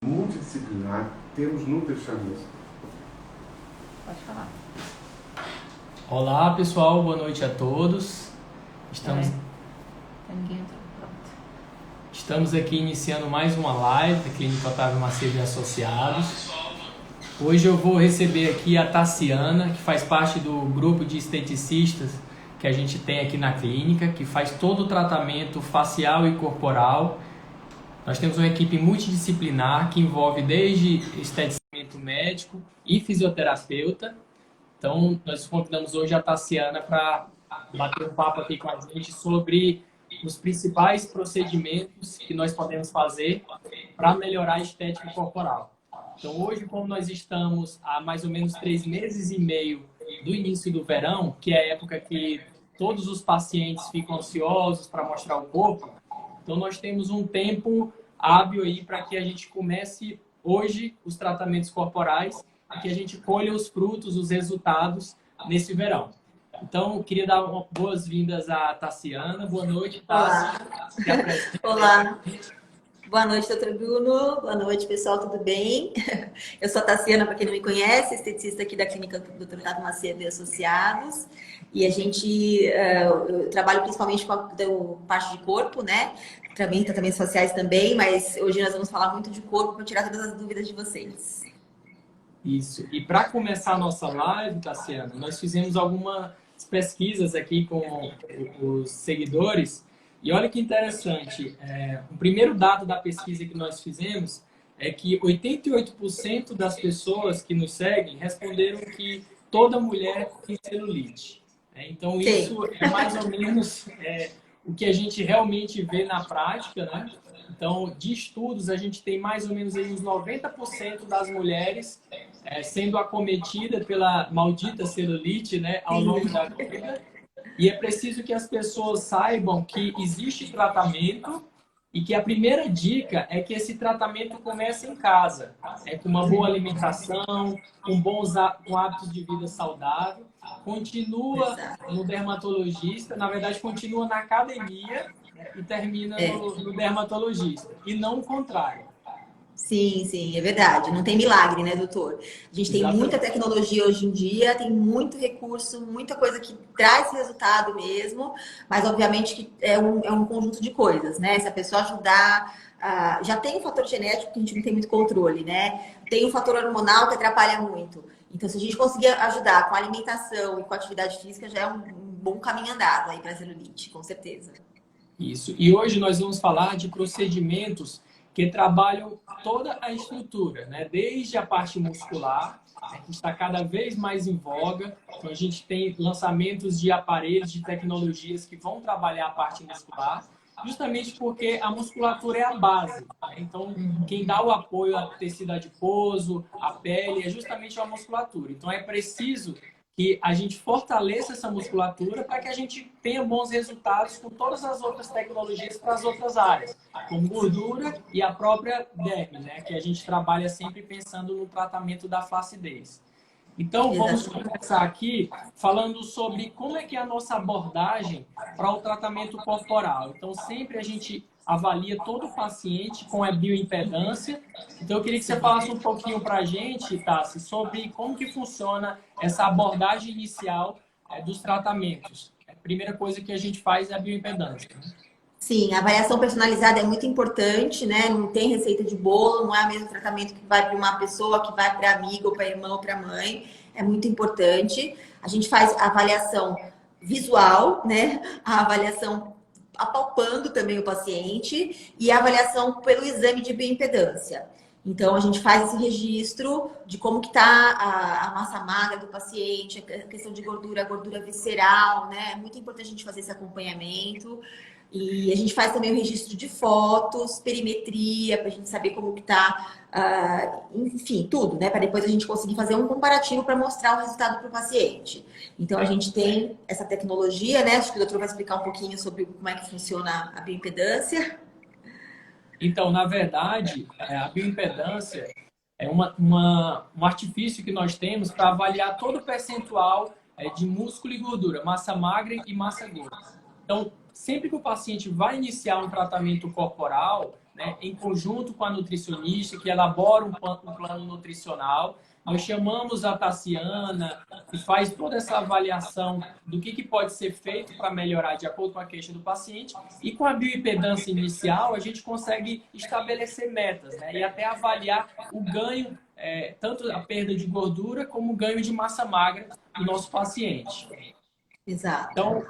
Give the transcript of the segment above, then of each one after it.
multidisciplinar temos no Chamus? Pode falar. Olá pessoal, boa noite a todos. Ninguém entrou. Pronto. Estamos aqui iniciando mais uma live da Clínica Otávio Macedo e Associados. Hoje eu vou receber aqui a Tassiana, que faz parte do grupo de esteticistas que a gente tem aqui na clínica, que faz todo o tratamento facial e corporal. Nós temos uma equipe multidisciplinar que envolve desde esteticista médico e fisioterapeuta. Então, nós convidamos hoje a Tassiana para bater um papo aqui com a gente sobre os principais procedimentos que nós podemos fazer para melhorar a estética corporal. Então, hoje, como nós estamos há mais ou menos 3 meses e meio do início do verão, que é a época que todos os pacientes ficam ansiosos para mostrar o corpo, então nós temos um tempo hábil aí para que a gente comece hoje os tratamentos corporais e que a gente colha os frutos, os resultados nesse verão. Então, queria dar boas-vindas à Tassiana. Boa noite, Tassi. Olá. Boa noite, doutor Bruno. Boa noite, pessoal, tudo bem? Eu sou a Tassiana, para quem não me conhece, esteticista aqui da Clínica Dr. Otávio Macedo e Associados. E a gente eu trabalho principalmente com a parte de corpo, né? Tratamentos faciais também, mas hoje nós vamos falar muito de corpo para tirar todas as dúvidas de vocês. Isso. E para começar a nossa live, Tassiana, nós fizemos algumas pesquisas aqui com os seguidores. E olha que interessante, o primeiro dado da pesquisa que nós fizemos é que 88% das pessoas que nos seguem responderam que toda mulher tem celulite. Então, isso é mais ou menos o que a gente realmente vê na prática, né? Então, de estudos, a gente tem mais ou menos aí uns 90% das mulheres sendo acometidas pela maldita celulite, né, ao longo da vida. E é preciso que as pessoas saibam que existe tratamento e que a primeira dica é que esse tratamento comece em casa. Com uma boa alimentação, com hábitos de vida saudável. Continua no dermatologista, na verdade continua na academia e termina no dermatologista. E não o contrário. Sim, é verdade. Não tem milagre, né, doutor? A gente tem muita tecnologia hoje em dia, tem muito recurso, muita coisa que traz resultado mesmo, mas obviamente que é um conjunto de coisas, né? Se a pessoa ajudar, já tem um fator genético que a gente não tem muito controle, né? Tem um fator hormonal que atrapalha muito. Então, se a gente conseguir ajudar com a alimentação e com a atividade física, já é um bom caminho andado aí para a celulite, com certeza. Isso. E hoje nós vamos falar de procedimentos que trabalham toda a estrutura, né? Desde a parte muscular, que está cada vez mais em voga. Então, a gente tem lançamentos de aparelhos, de tecnologias que vão trabalhar a parte muscular, justamente porque a musculatura é a base. Né? Então, quem dá o apoio ao tecido adiposo, à pele, é justamente a musculatura. Então, é preciso que a gente fortaleça essa musculatura para que a gente tenha bons resultados com todas as outras tecnologias para as outras áreas, como gordura e a própria derme, né? Que a gente trabalha sempre pensando no tratamento da flacidez. Então, vamos começar aqui falando sobre como é que é a nossa abordagem para o tratamento corporal. Então, sempre a gente avalia todo o paciente com a bioimpedância. Então, eu queria que você falasse um pouquinho para a gente, Tassi, sobre como que funciona essa abordagem inicial dos tratamentos. A primeira coisa que a gente faz é a bioimpedância. Sim, a avaliação personalizada é muito importante, né? Não tem receita de bolo, não é o mesmo tratamento que vai para uma pessoa, que vai para amiga, ou para irmã, ou para mãe. É muito importante. A gente faz a avaliação visual, né? A avaliação apalpando também o paciente e a avaliação pelo exame de bioimpedância. Então, a gente faz esse registro de como que está a massa magra do paciente, a questão de gordura, a gordura visceral, né? É muito importante a gente fazer esse acompanhamento. E a gente faz também o registro de fotos, perimetria, para a gente saber como que tá, enfim, tudo, né? Para depois a gente conseguir fazer um comparativo para mostrar o resultado para o paciente. Então, a gente tem essa tecnologia, né? Acho que o doutor vai explicar um pouquinho sobre como é que funciona a bioimpedância. Então, na verdade, a bioimpedância é um artifício que nós temos para avaliar todo o percentual de músculo e gordura, massa magra e massa gorda. Então, sempre que o paciente vai iniciar um tratamento corporal, né, em conjunto com a nutricionista, que elabora um plano nutricional, nós chamamos a Tassiana, que faz toda essa avaliação do que pode ser feito para melhorar de acordo com a queixa do paciente. E com a bioimpedância inicial, a gente consegue estabelecer metas, né? E até avaliar o ganho, tanto a perda de gordura como o ganho de massa magra do nosso paciente. Exato. Então,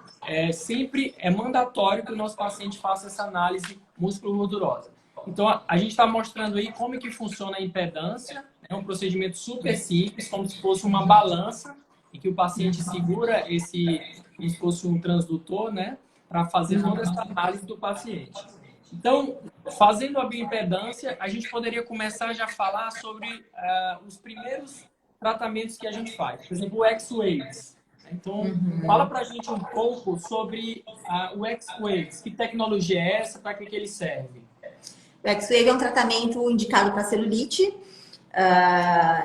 sempre é mandatório que o nosso paciente faça essa análise músculo-gordurosa. Então, a gente está mostrando aí como é que funciona a impedância. É um procedimento super simples, como se fosse uma balança, em que o paciente segura como se fosse um transdutor, né, para fazer toda essa análise do paciente. Então, fazendo a bioimpedância, a gente poderia começar já a falar sobre os primeiros tratamentos que a gente faz. Por exemplo, o X-Waves. Então, fala para a gente um pouco sobre o X-Waves. Que tecnologia é essa? Para que ele serve? O X-Wave é um tratamento indicado para celulite.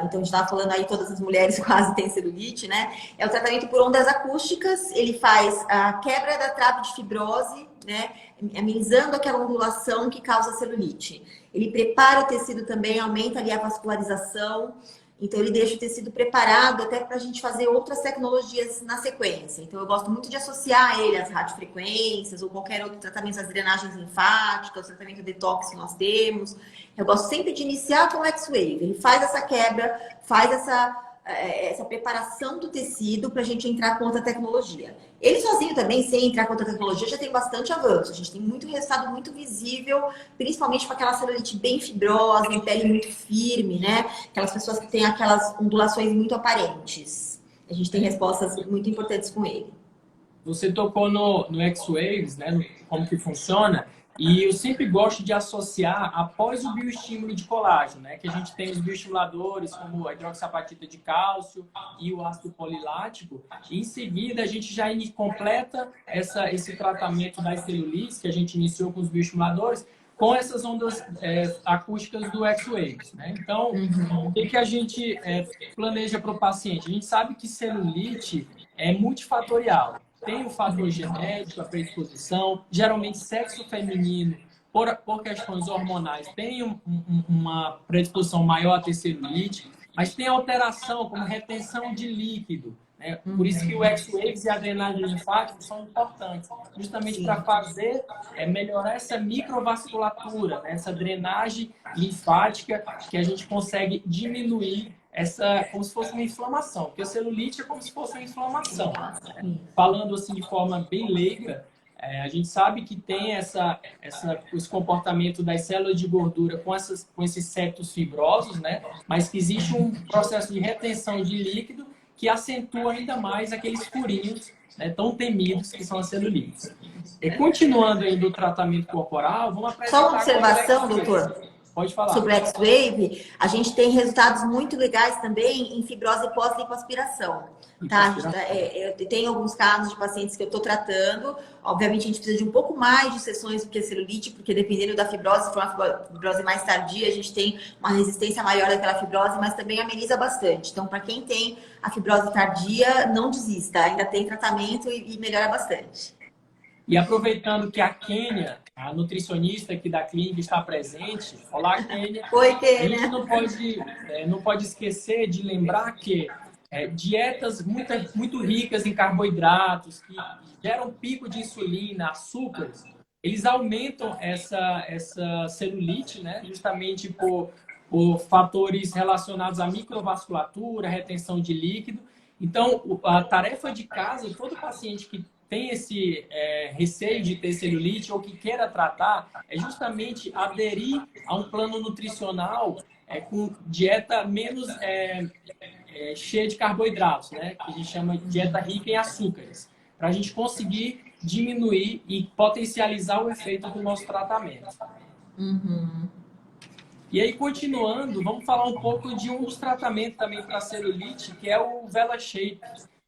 Então, a gente estava falando aí, todas as mulheres quase têm celulite, né? É um tratamento por ondas acústicas. Ele faz a quebra da trave de fibrose, né? Amenizando aquela ondulação que causa celulite. Ele prepara o tecido também, aumenta ali a vascularização. Então, ele deixa o tecido preparado até para a gente fazer outras tecnologias na sequência. Então, eu gosto muito de associar ele às radiofrequências ou qualquer outro tratamento, às drenagens linfáticas, tratamento detox que nós temos. Eu gosto sempre de iniciar com o X-Wave. Ele faz essa quebra, faz essa preparação do tecido para a gente entrar com outra tecnologia. Ele sozinho também, sem entrar com outra tecnologia, já tem bastante avanço. A gente tem muito resultado muito visível, principalmente com aquela celulite bem fibrosa, em pele muito firme, né? Aquelas pessoas que têm aquelas ondulações muito aparentes. A gente tem respostas muito importantes com ele. Você tocou no X-Waves, né? Como que funciona. E eu sempre gosto de associar após o bioestímulo de colágeno, né? Que a gente tem os bioestimuladores como a hidroxiapatita de cálcio e o ácido polilático. E em seguida, a gente já completa esse tratamento das celulites que a gente iniciou com os bioestimuladores com essas ondas acústicas do X-Waves, né? Então, o que a gente planeja para o paciente? A gente sabe que celulite é multifatorial. Tem o fator genético, a predisposição, geralmente sexo feminino, por questões hormonais, tem uma predisposição maior a ter celulite, mas tem alteração como retenção de líquido, né? Por isso que o X-Waves e a drenagem linfática são importantes, justamente para fazer, melhorar essa microvasculatura, né? Essa drenagem linfática que a gente consegue diminuir como se fosse uma inflamação, porque a celulite é como se fosse uma inflamação. Né? Falando assim de forma bem leiga, a gente sabe que tem esse comportamento das células de gordura com esses septos fibrosos, né? Mas que existe um processo de retenção de líquido que acentua ainda mais aqueles furinhos, né, tão temidos que são as celulites. E continuando aí do tratamento corporal, vamos apresentar... Só uma observação, doutor. Pode falar. Sobre o X-Wave, a gente tem resultados muito legais também em fibrose pós-lipoaspiração. Tá? Eu tenho alguns casos de pacientes que eu estou tratando. Obviamente, a gente precisa de um pouco mais de sessões do que a celulite, porque dependendo da fibrose, se for uma fibrose mais tardia, a gente tem uma resistência maior daquela fibrose, mas também ameniza bastante. Então, para quem tem a fibrose tardia, não desista. Ainda tem tratamento e melhora bastante. E aproveitando que a Kênia, a nutricionista aqui da clínica, está presente. Olá, Kênia. Oi, Kênia. A gente não pode esquecer de lembrar que dietas muito ricas em carboidratos, que geram pico de insulina, açúcares, eles aumentam essa celulite, né? Justamente por fatores relacionados à microvasculatura, retenção de líquido. Então, a tarefa de casa, todo paciente que tem esse receio de ter celulite ou que queira tratar, é justamente aderir a um plano nutricional com dieta menos cheia de carboidratos, né? Que a gente chama de dieta rica em açúcares, para a gente conseguir diminuir e potencializar o efeito do nosso tratamento. E aí, continuando, vamos falar um pouco de um dos tratamentos também para celulite, que é o VelaShape,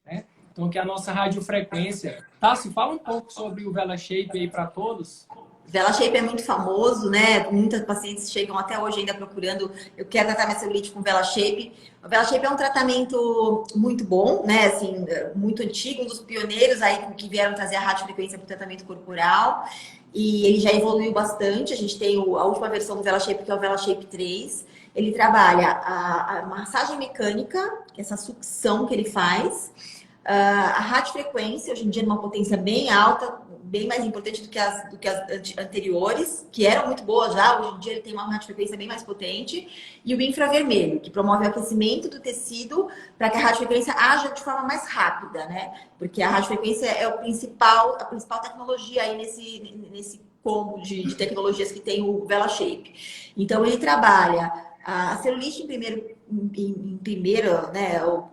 né? Então, que é a nossa radiofrequência. Tassi, fala um pouco sobre o VelaShape aí para todos. Vela Shape é muito famoso, né? Muitas pacientes chegam até hoje ainda procurando, eu quero tratar minha celulite com Vela Shape. O Vela Shape é um tratamento muito bom, né? Assim, muito antigo, um dos pioneiros aí que vieram trazer a radiofrequência para o tratamento corporal. E ele já evoluiu bastante. A gente tem a última versão do Vela Shape, que é o Vela Shape 3. Ele trabalha a massagem mecânica, que é essa sucção que ele faz. A radiofrequência, hoje em dia, numa potência bem alta, bem mais importante do que as anteriores, que eram muito boas já. Hoje em dia, ele tem uma radiofrequência bem mais potente. E o infravermelho, que promove o aquecimento do tecido para que a radiofrequência haja de forma mais rápida, né? Porque a radiofrequência é a principal tecnologia aí nesse combo de tecnologias que tem o Vela Shape. Então, ele trabalha a celulite em primeiro, né? O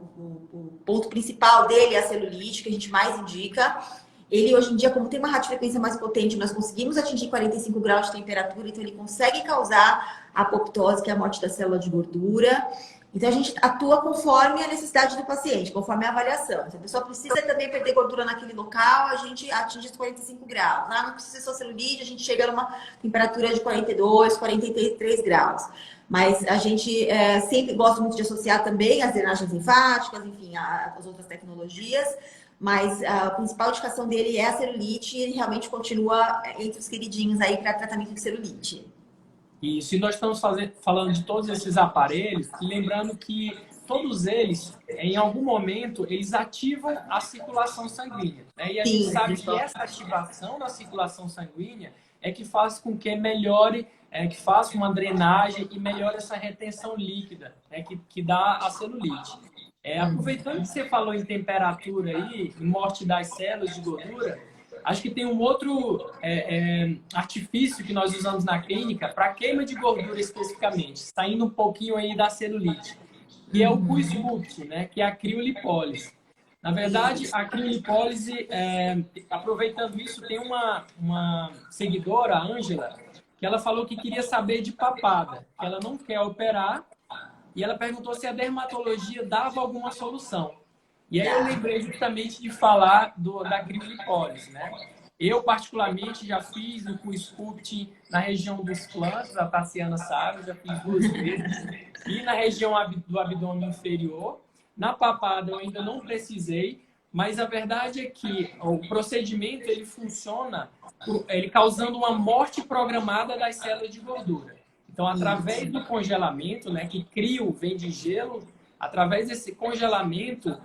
ponto principal dele é a celulite, que a gente mais indica. Ele, hoje em dia, como tem uma radiofrequência mais potente, nós conseguimos atingir 45 graus de temperatura, então ele consegue causar a apoptose, que é a morte da célula de gordura. Então, a gente atua conforme a necessidade do paciente, conforme a avaliação. Se a pessoa precisa também perder gordura naquele local, a gente atinge os 45 graus. Não precisa ser só celulite, a gente chega numa temperatura de 42, 43 graus. Mas a gente sempre gosta muito de associar também as drenagens linfáticas, enfim, as outras tecnologias. Mas a principal indicação dele é a celulite e ele realmente continua entre os queridinhos aí para tratamento de celulite. Isso, e nós estamos falando de todos esses aparelhos, e lembrando que todos eles, em algum momento, eles ativam a circulação sanguínea, né? E a gente sabe que essa ativação da circulação sanguínea é que faz com que melhore, que faça uma drenagem e melhore essa retenção líquida, né? que dá a celulite. Aproveitando que você falou em temperatura aí, em morte das células de gordura, acho que tem um outro artifício que nós usamos na clínica para queima de gordura especificamente, saindo um pouquinho aí da celulite, que é o Q-Sculpt, né? Que é a criolipólise. Na verdade, a criolipólise, aproveitando isso, tem uma seguidora, a Ângela, que ela falou que queria saber de papada, que ela não quer operar, e ela perguntou se a dermatologia dava alguma solução. E aí eu lembrei justamente de falar da criolipólise, né? Eu, particularmente, já fiz o Q-Sculpt na região dos flancos, a Tassiana sabe, já fiz 2 vezes, e na região do abdômen inferior. Na papada eu ainda não precisei, mas a verdade é que o procedimento ele funciona ele causando uma morte programada das células de gordura. Então, através do congelamento, né, que crio vem de gelo, através desse congelamento,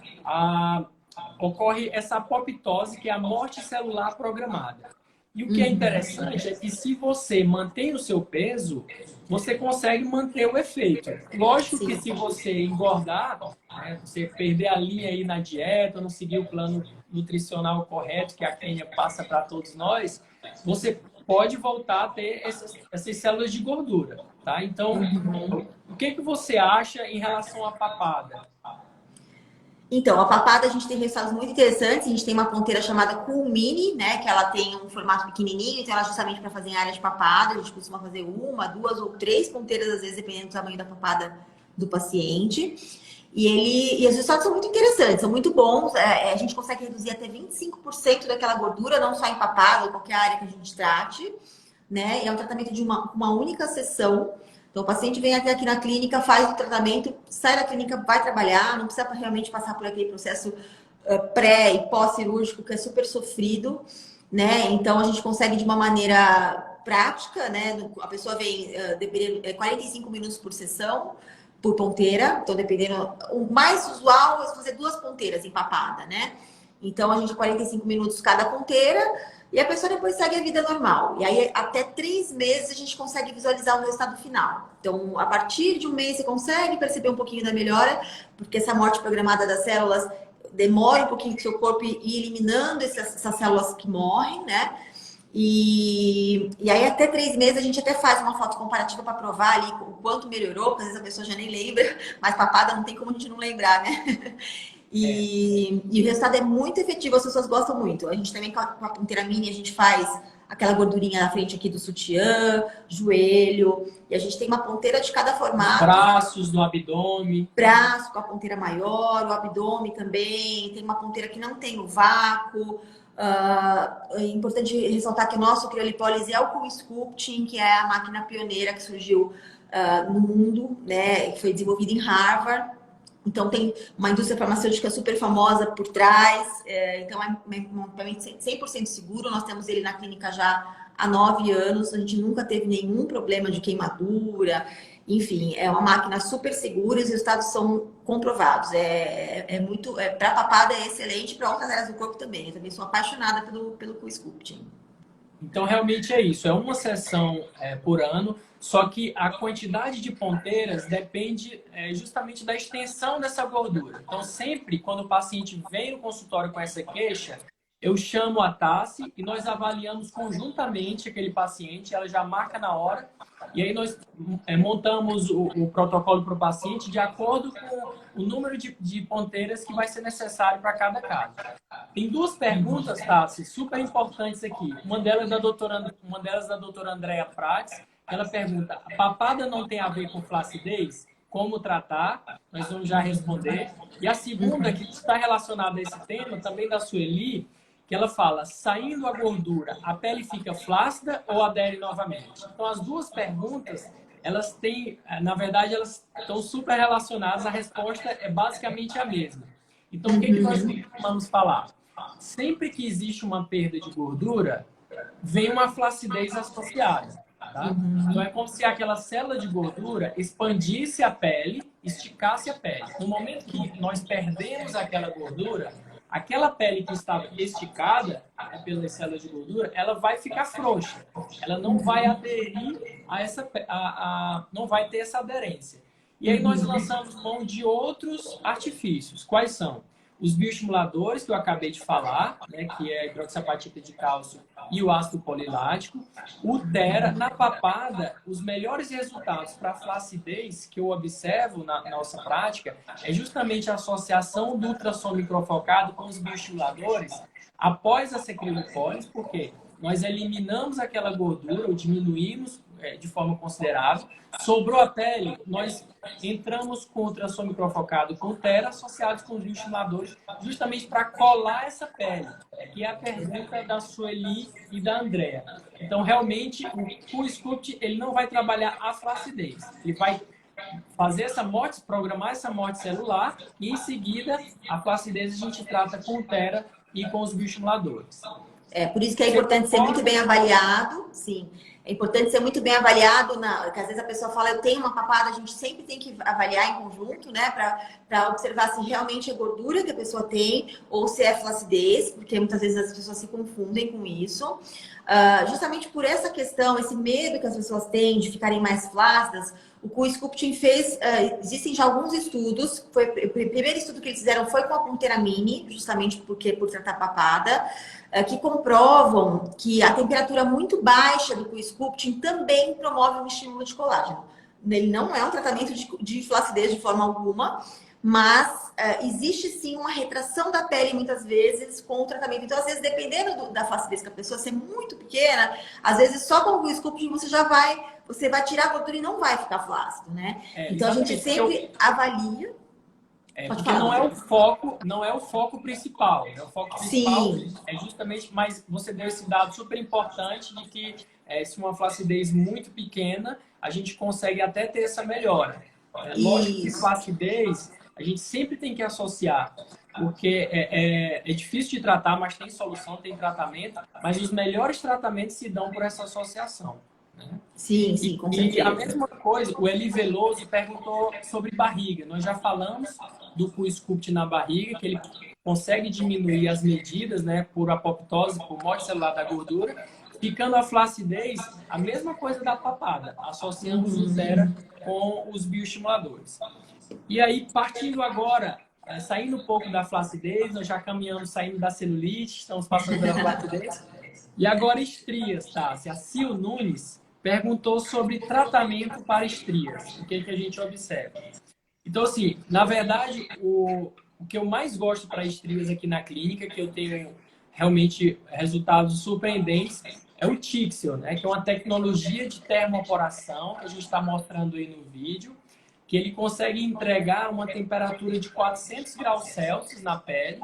ocorre essa apoptose, que é a morte celular programada. E o que é interessante é que se você mantém o seu peso, você consegue manter o efeito. Lógico que se você engordar, né, você perder a linha aí na dieta, não seguir o plano nutricional correto que a Kênia passa para todos nós, você pode voltar a ter essas células de gordura, tá? Então, o que você acha em relação à papada? Então, a papada a gente tem resultados muito interessantes. A gente tem uma ponteira chamada Cool Mini, né? Que ela tem um formato pequenininho, então ela é justamente para fazer em área de papada. A gente costuma fazer 1, 2 ou 3 ponteiras, às vezes, dependendo do tamanho da papada do paciente. E os resultados são muito interessantes, são muito bons. A gente consegue reduzir até 25% daquela gordura, não só em papada ou qualquer área que a gente trate, né? E é um tratamento de uma única sessão. Então, o paciente vem até aqui na clínica, faz o tratamento, sai da clínica, vai trabalhar, não precisa realmente passar por aquele processo pré e pós-cirúrgico, que é super sofrido, né? Então, a gente consegue de uma maneira prática, né? A pessoa vem, dependendo, 45 minutos por sessão, por ponteira. Então, dependendo, o mais usual é fazer 2 ponteiras empapada, né? Então, a gente 45 minutos cada ponteira e a pessoa depois segue a vida normal. E aí, até 3 meses, a gente consegue visualizar o resultado final. Então, a partir de 1 mês, você consegue perceber um pouquinho da melhora, porque essa morte programada das células demora um pouquinho que seu corpo ir eliminando essas células que morrem, né? E aí, até 3 meses, a gente até faz uma foto comparativa para provar ali o quanto melhorou, porque às vezes a pessoa já nem lembra, mas papada não tem como a gente não lembrar, né? E o resultado é muito efetivo, as pessoas gostam muito. A gente também, com a ponteira mini, a gente faz aquela gordurinha na frente aqui do sutiã, joelho, e a gente tem uma ponteira de cada formato. Braços no abdômen. Braço com a ponteira maior, o abdômen também. Tem uma ponteira que não tem o vácuo. É importante ressaltar que o nosso criolipólise é o CoolSculpting, que é a máquina pioneira que surgiu no mundo, né? Que foi desenvolvida em Harvard. Então, tem uma indústria farmacêutica super famosa por trás. Então, é um equipamento 100% seguro. Nós temos ele na clínica já há 9 anos. A gente nunca teve nenhum problema de queimadura. Enfim, é uma máquina super segura e os resultados são comprovados. Para papada é excelente, para outras áreas do corpo também. Eu também sou apaixonada pelo CoolSculpting. Então, realmente é isso. É uma sessão por ano, só que a quantidade de ponteiras depende justamente da extensão dessa gordura. Então, sempre quando o paciente vem no consultório com essa queixa, eu chamo a Tassi e nós avaliamos conjuntamente aquele paciente, ela já marca na hora, e aí nós montamos o protocolo para o paciente de acordo com o número de ponteiras que vai ser necessário para cada caso. Tem 2 perguntas, Tassi, super importantes aqui. Uma delas da doutora Andrea Prates. Ela pergunta: a papada não tem a ver com flacidez? Como tratar? Nós vamos já responder. E a segunda, que está relacionada a esse tema, também da Sueli, que ela fala: saindo a gordura, a pele fica flácida ou adere novamente? Então, as 2 perguntas, elas têm, na verdade, elas estão super relacionadas. A resposta é basicamente a mesma. Então, o que nós vamos falar? Sempre que existe uma perda de gordura, vem uma flacidez associada. Tá? Então, é como se aquela célula de gordura expandisse a pele, esticasse a pele. No momento que nós perdemos aquela gordura, aquela pele que estava esticada pelas células de gordura, ela vai ficar frouxa. Ela não vai aderir não vai ter essa aderência. E aí nós lançamos mão de outros artifícios. Quais são? Os bioestimuladores, que eu acabei de falar, né, que é a hidroxiapatita de cálcio e o ácido polilático. O Thera, na papada, os melhores resultados para flacidez que eu observo na nossa prática é justamente a associação do ultrassom microfocado com os bioestimuladores após a criolipólise, porque nós eliminamos aquela gordura ou diminuímos de forma considerável. Sobrou a pele, nós entramos com o ultrassom microfocado com o Thera associados com os bioestimuladores, justamente para colar essa pele, que é a pergunta da Sueli e da Andrea. Então, realmente, o CoolSculpt, ele não vai trabalhar a flacidez. Ele vai fazer essa morte, programar essa morte celular e, em seguida, a flacidez a gente trata com o Thera e com os bioestimuladores. Por isso que é importante ser muito bem avaliado, sim. É importante ser muito bem avaliado, porque às vezes a pessoa fala, eu tenho uma papada, a gente sempre tem que avaliar em conjunto, né? Para observar se realmente é gordura que a pessoa tem ou se é flacidez, porque muitas vezes as pessoas se confundem com isso. Justamente por essa questão, esse medo que as pessoas têm de ficarem mais flácidas, o CoolSculpting fez, existem já alguns estudos, o primeiro estudo que eles fizeram foi com a ponteira mini, justamente por tratar papada, que comprovam que a temperatura muito baixa do CoolSculpting também promove um estímulo de colágeno. Ele não é um tratamento de flacidez de forma alguma, mas existe sim uma retração da pele muitas vezes com o tratamento. Então, às vezes, dependendo da flacidez que a pessoa ser muito pequena, às vezes só com o CoolSculpting você vai tirar a gordura e não vai ficar flácido, né? Então, a gente sempre avalia. Porque não é o foco principal. Né? O foco principal Sim. é justamente, mas você deu esse dado super importante de que se uma flacidez muito pequena, a gente consegue até ter essa melhora. Lógico que flacidez, a gente sempre tem que associar, porque é difícil de tratar, mas tem solução, tem tratamento, mas os melhores tratamentos se dão por essa associação. Né? Sim, com certeza. E a mesma coisa, o Eli Veloso perguntou sobre barriga. Nós já falamos do CoolSculpt na barriga, que ele consegue diminuir as medidas, né, por apoptose, por morte celular da gordura, ficando a flacidez, a mesma coisa da papada. Associamos o Thera com os bioestimuladores. E aí, partindo agora, saindo um pouco da flacidez, nós já caminhamos, saindo da celulite, estamos passando pela flacidez. E agora estrias, tá? A Sil Nunes perguntou sobre tratamento para estrias. O que a gente observa? Então, assim, na verdade, o que eu mais gosto para estrias aqui na clínica, que eu tenho realmente resultados surpreendentes, é o Tixel, né? Que é uma tecnologia de termoporação, que a gente está mostrando aí no vídeo. que ele consegue entregar uma temperatura de 400 graus Celsius na pele.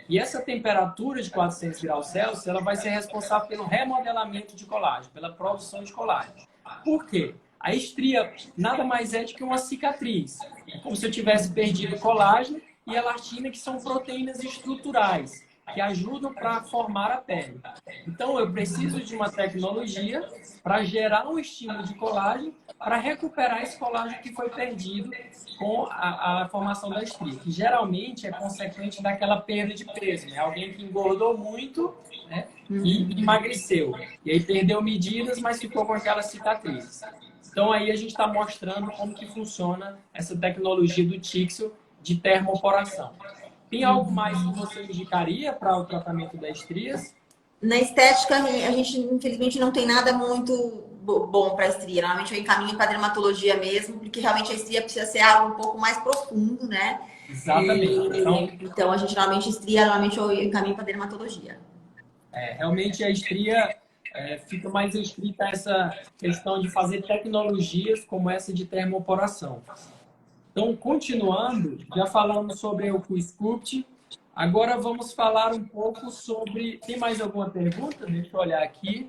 E essa temperatura de 400 graus Celsius, ela vai ser responsável pelo remodelamento de colágeno, pela produção de colágeno. Por quê? A estria nada mais é do que uma cicatriz. É como se eu tivesse perdido colágeno e elastina, que são proteínas estruturais, que ajudam para formar a pele. Então, eu preciso de uma tecnologia para gerar um estímulo de colágeno, para recuperar esse colágeno que foi perdido com a formação da estria, que geralmente é consequente daquela perda de peso, né? Alguém que engordou muito, né? E emagreceu. E aí perdeu medidas, mas ficou com aquela cicatriz. Então, aí a gente está mostrando como que funciona essa tecnologia do Tixel de termoporação. Tem algo mais que você indicaria para o tratamento das estrias? Na estética, a gente, infelizmente, não tem nada muito bom para estria. Normalmente eu encaminho para dermatologia mesmo, porque realmente a estria precisa ser algo um pouco mais profundo, né? Exatamente. Então, a gente normalmente eu encaminho para dermatologia. Realmente a estria fica mais restrita a essa questão de fazer tecnologias como essa de termoporação. Então, continuando, já falamos sobre o QSculpt. Agora vamos falar um pouco sobre... Tem mais alguma pergunta? Deixa eu olhar aqui.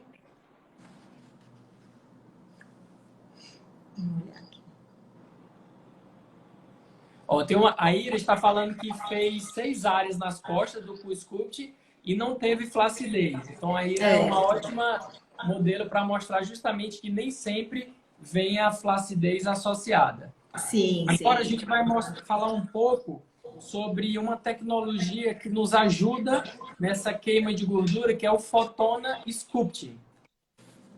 Ó, a Ira está falando que fez 6 áreas nas costas do QSculpt e não teve flacidez. Então, a Ira é uma ótima modelo para mostrar justamente que nem sempre vem a flacidez associada. Sim, Agora a gente vai falar um pouco sobre uma tecnologia que nos ajuda nessa queima de gordura, que é o Fotona Sculpting.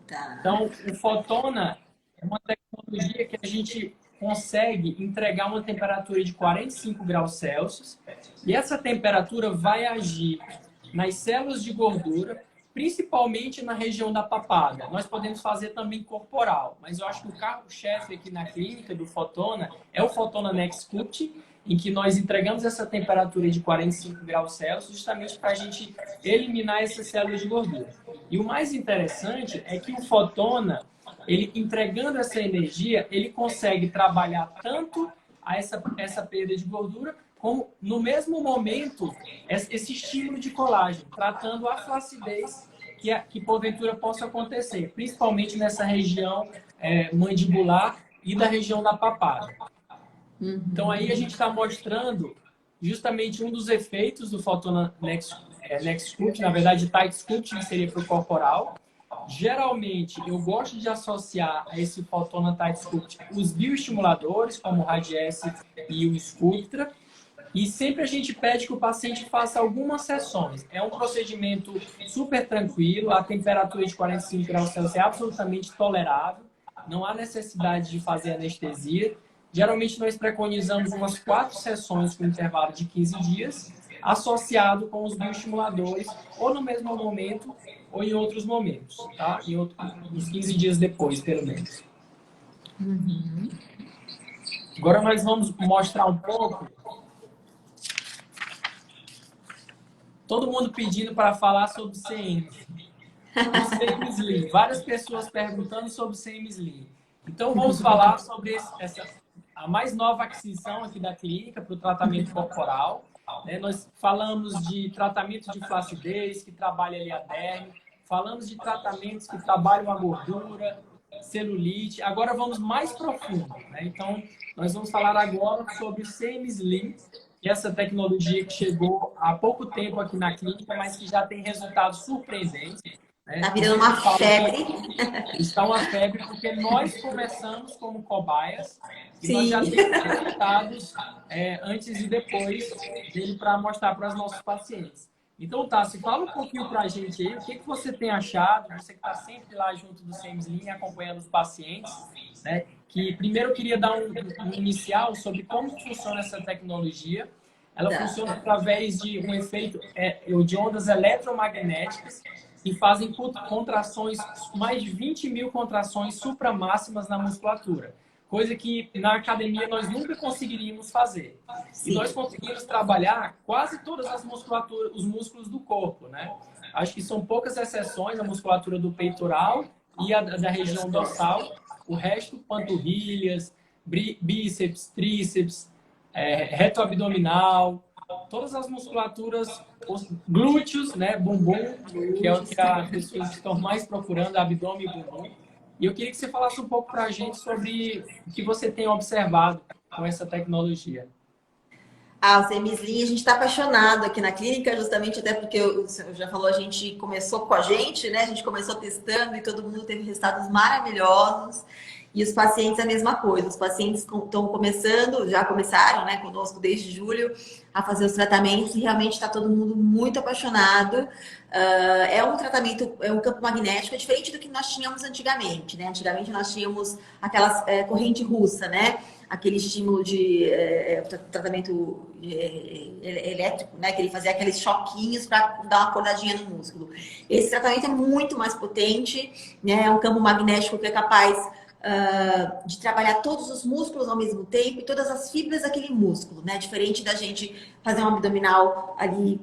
Tá. Então, o Fotona é uma tecnologia que a gente consegue entregar uma temperatura de 45 graus Celsius e essa temperatura vai agir nas células de gordura, principalmente na região da papada. Nós podemos fazer também corporal, mas eu acho que o carro-chefe aqui na clínica do Fotona é o Fotona Next Sculpt, em que nós entregamos essa temperatura de 45 graus Celsius justamente para a gente eliminar essas células de gordura. E o mais interessante é que o Fotona, ele entregando essa energia, ele consegue trabalhar tanto essa perda de gordura, como no mesmo momento esse estímulo de colágeno, tratando a flacidez que porventura possa acontecer, principalmente nessa região mandibular e da região da papada. Então aí a gente está mostrando justamente um dos efeitos do Fotona Next Sculpt, na verdade Tight Sculpt, que seria para o corporal. Geralmente eu gosto de associar a esse Fotona Tight Sculpt os bioestimuladores, como o Radiesse e o Sculptra. E sempre a gente pede que o paciente faça algumas sessões. É um procedimento super tranquilo, a temperatura de 45 graus Celsius é absolutamente tolerável, não há necessidade de fazer anestesia. Geralmente nós preconizamos umas 4 sessões com intervalo de 15 dias, associado com os bioestimuladores, ou no mesmo momento, ou em outros momentos, tá? Uns 15 dias depois, pelo menos. Agora nós vamos mostrar um pouco. Todo mundo pedindo para falar sobre CM. O CM Slim. Várias pessoas perguntando sobre o CM Slim. Então, vamos falar sobre a mais nova aquisição aqui da clínica para o tratamento corporal. Nós falamos de tratamento de flacidez, que trabalha ali a derme. Falamos de tratamentos que trabalham a gordura, celulite. Agora, vamos mais profundo. Então, nós vamos falar agora sobre o CM Slim, que é essa tecnologia que chegou há pouco tempo aqui na clínica, mas que já tem resultados surpreendentes. Está virando uma febre. Está uma febre porque nós começamos como cobaias e Sim. nós já temos resultados antes e depois dele para mostrar para os nossos pacientes. Então, Tassi, fala um pouquinho para a gente aí, o que você tem achado, você que está sempre lá junto do CM Slim, acompanhando os pacientes, né? Que primeiro eu queria dar um inicial sobre como funciona essa tecnologia. Ela funciona através de um efeito de ondas eletromagnéticas que fazem contrações, mais de 20 mil contrações supramáximas na musculatura. Coisa que na academia nós nunca conseguiríamos fazer. Sim. E nós conseguimos trabalhar quase todas as musculaturas, os músculos do corpo, né? Acho que são poucas exceções, a musculatura do peitoral e a da região dorsal. O resto, panturrilhas, bíceps, tríceps, reto abdominal, todas as musculaturas, os glúteos, né, bumbum, que é o que as pessoas estão mais procurando, abdômen e bumbum. E eu queria que você falasse um pouco para a gente sobre o que você tem observado com essa tecnologia. O CM-Slim, a gente está apaixonado aqui na clínica, justamente até porque o senhor já falou, a gente começou com a gente, né? A gente começou testando e todo mundo teve resultados maravilhosos. E os pacientes a mesma coisa. Os pacientes estão começando, já começaram, né, conosco desde julho, a fazer os tratamentos e realmente está todo mundo muito apaixonado. É um tratamento, é um campo magnético, é diferente do que nós tínhamos antigamente, né? Antigamente nós tínhamos aquelas corrente russa, né? Aquele estímulo de tratamento elétrico, né? Que ele fazia aqueles choquinhos para dar uma acordadinha no músculo. Esse tratamento é muito mais potente, né? É um campo magnético que é capaz de trabalhar todos os músculos ao mesmo tempo e todas as fibras daquele músculo, né? Diferente da gente fazer um abdominal ali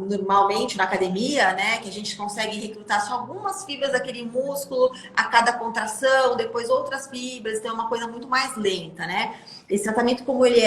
normalmente na academia, né? Que a gente consegue recrutar só algumas fibras daquele músculo a cada contração, depois outras fibras, então é uma coisa muito mais lenta, né? Esse tratamento, como ele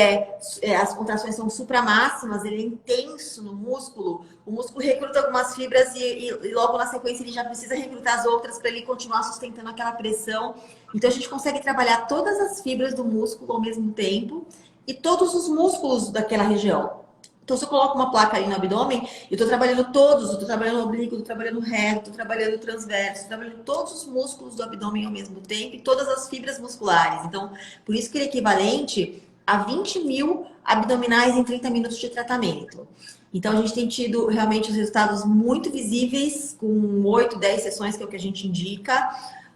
as contrações são supramáximas, ele é intenso no músculo, o músculo recruta algumas fibras e logo na sequência ele já precisa recrutar as outras para ele continuar sustentando aquela pressão. Então a gente consegue trabalhar todas as fibras do músculo ao mesmo tempo e todos os músculos daquela região. Então, se eu coloco uma placa ali no abdômen, eu estou trabalhando todos, eu estou trabalhando o oblíquo, estou trabalhando o reto, estou trabalhando o transverso, estou trabalhando todos os músculos do abdômen ao mesmo tempo e todas as fibras musculares. Então, por isso que ele é equivalente a 20 mil abdominais em 30 minutos de tratamento. Então, a gente tem tido realmente os resultados muito visíveis, com 8, 10 sessões, que é o que a gente indica.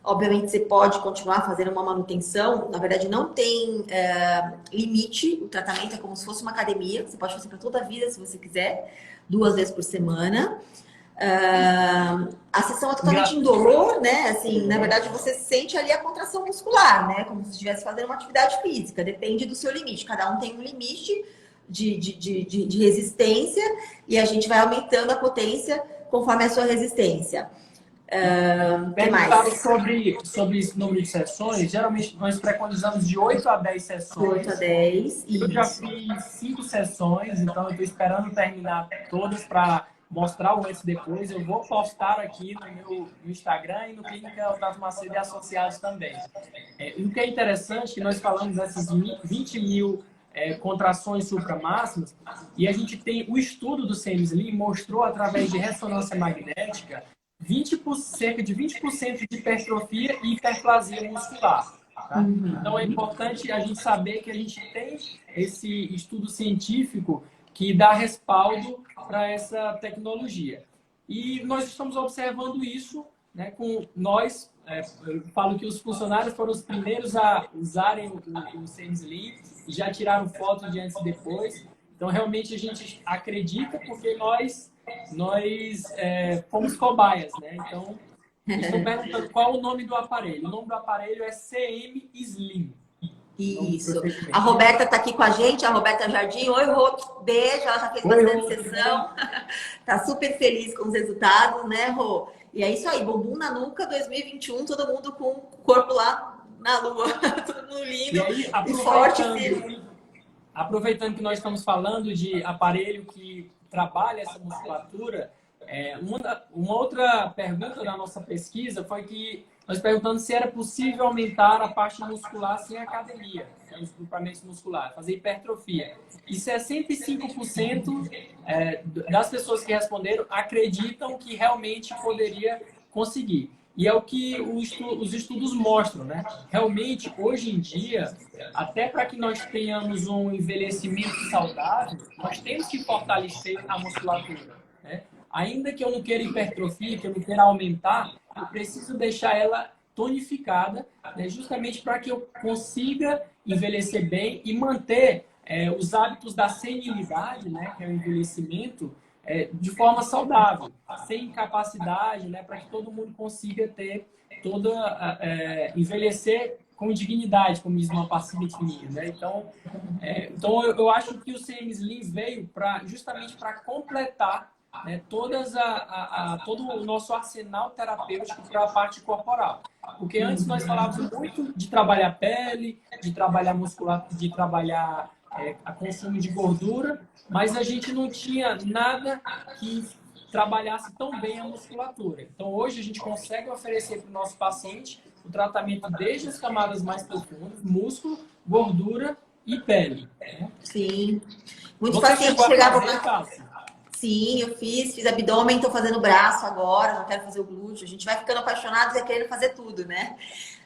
Obviamente, você pode continuar fazendo uma manutenção. Na verdade, não tem limite. O tratamento é como se fosse uma academia. Você pode fazer para toda a vida, se você quiser, 2 vezes por semana. A sessão é totalmente indolor, né? Assim, na verdade, você sente ali a contração muscular, né? Como se estivesse fazendo uma atividade física. Depende do seu limite. Cada um tem um limite de resistência e a gente vai aumentando a potência conforme a sua resistência. Perguntava sobre esse número de sessões. Geralmente nós preconizamos de 8 a 10 sessões. 8 a 10. Eu já fiz 5 sessões, então eu estou esperando terminar todas para mostrar o antes e depois. Eu vou postar aqui no meu Instagram e no Clínica Otávio Macedo e Associados também. E o que é interessante é que nós falamos dessas 20 mil contrações supramáximas e a gente tem o estudo do CM-Slim mostrou através de ressonância magnética cerca de 20% de hipertrofia e hiperplasia muscular. Tá? Então é importante a gente saber que a gente tem esse estudo científico que dá respaldo para essa tecnologia. E nós estamos observando isso, né, com nós. Eu falo que os funcionários foram os primeiros a usarem o CM-Slim e já tiraram foto de antes e depois. Então, realmente, a gente acredita porque nós fomos cobaias, né? Então, estou perguntando qual o nome do aparelho. O nome do aparelho é CM-Slim. Isso. A Roberta está aqui com a gente, a Roberta Jardim. Oi, Rô, beijo. Ela já fez bastante sessão. Tá super feliz com os resultados, né, Rô? E é isso aí, bumbum na nuca, 2021, todo mundo com o corpo lá na lua. Todo mundo lindo e forte. Aproveitando que nós estamos falando de aparelho que trabalha essa musculatura, uma outra pergunta da nossa pesquisa foi que nós perguntamos se era possível aumentar a parte muscular sem academia, os grupamentos musculares, fazer hipertrofia. E 65% das pessoas que responderam acreditam que realmente poderia conseguir. E é o que os estudos mostram, né? Realmente, hoje em dia, até para que nós tenhamos um envelhecimento saudável, nós temos que fortalecer a musculatura, né? Ainda que eu não queira hipertrofia, que eu não queira aumentar, eu preciso deixar ela tonificada, né? Justamente para que eu consiga envelhecer bem e manter os hábitos da senilidade, né? Que é o envelhecimento, de forma saudável, sem incapacidade, né, para que todo mundo consiga ter envelhecer com dignidade, como diz uma paciente minha, né? Então eu acho que o CM-Slim veio justamente para completar né, todo o nosso arsenal terapêutico para a parte corporal. Porque antes nós falávamos muito de trabalhar a pele, de trabalhar muscular, de trabalhar a consumo de gordura, mas a gente não tinha nada que trabalhasse tão bem a musculatura. Então, hoje a gente consegue oferecer para o nosso paciente o tratamento desde as camadas mais profundas, músculo, gordura e pele. Né? Sim. Muitos Você pacientes chegou a chegavam fazer, Cássia? Sim, eu fiz abdômen, estou fazendo braço agora, não quero fazer o glúteo. A gente vai ficando apaixonado e querendo fazer tudo, né?